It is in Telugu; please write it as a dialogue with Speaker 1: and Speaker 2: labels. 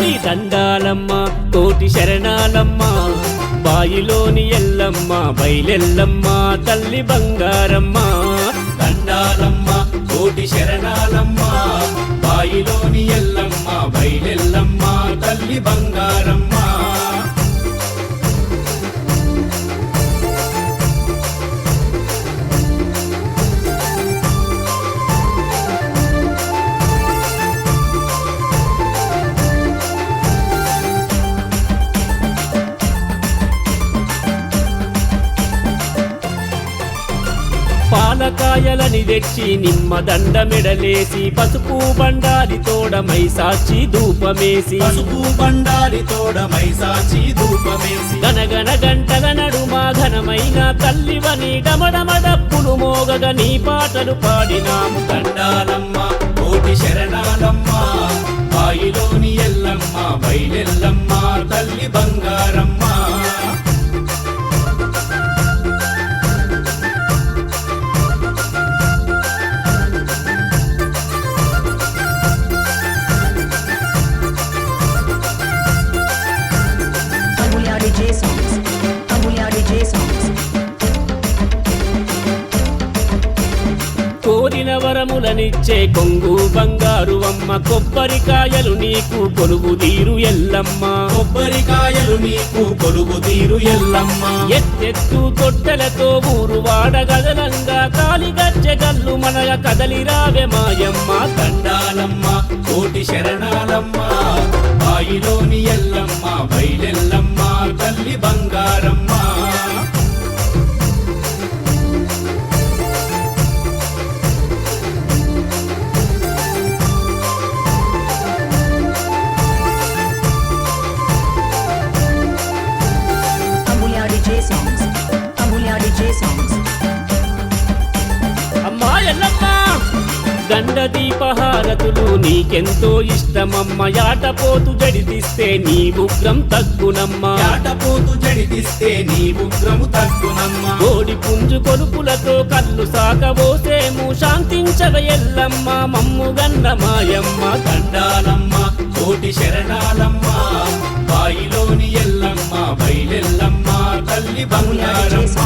Speaker 1: తల్లి దండాలమ్మ కోటి శరణాలమ్మ బాయిలోని ఎల్లమ్మ బయలెల్లమ్మ తల్లి బంగారమ్మ దండాలమ్మ కోటి శరణాలమ్మ బాయిలోని ఎల్లమ్మ బయలెల్లమ్మ తల్లి బంగారమ్మ పాలకాయలని తెచ్చి నిమ్మ దండ మెడలేసి పసుపు బండారి తోడమై సాచి ధూపమేసి
Speaker 2: పసుపు బండారి తోడమై సాచి ధూపమేసి
Speaker 1: గనగన గంటల నడుమ ఘనమైన తల్లివని డమడమడప్పులు మోగగ నీ పాటలు పాడినాము
Speaker 2: దండాలమ్మ కోటి శరణాలమ్మ బాయిలోని ఎల్లమ్మ బయలెల్లమ్మ తల్లి బంగారమ్మ కోరిన వరములనిచ్చే కొంగు బంగారు అమ్మ కొబ్బరికాయలు నీకు కొలువు తీరు ఎల్లమ్మ కొబ్బరికాయలు నీకు కొలువు తీరు ఎల్లమ్మ
Speaker 1: ఎత్తెత్తు తొట్టెలతో ఊరు వాడగదలంగా కాలిగజ్జె గల్లు మనగ కదలిరావె మాయమ్మ
Speaker 2: దండాలమ్మ కోటి శరణాలమ్మ బాయిలోని ఎల్లమ్మ బయలెల్లమ్మ తల్లి బంగారమ్మ
Speaker 1: అమ్మా ఎల్లమ్మ గండ దీపహారతులు నీకెంతో ఇష్టమమ్మ యాటపోతు జడితిస్తే నీ ఉగ్రం తగ్గునమ్మ
Speaker 2: యాటపోతు జడితిస్తే నీ ఉగ్రము తగ్గునమ్మ
Speaker 1: కోడి పుంజు కొలుపులతో కళ్ళు సాకబోసేము శాంతించవ ఎల్లమ్మ మమ్ము గన్న మాయమ్మ
Speaker 2: దండాలమ్మ కోటి శరణాలమ్మ బాయిలోని ఎల్లమ్మ బయలెల్లమ్మ తల్లి బంగారమ్మ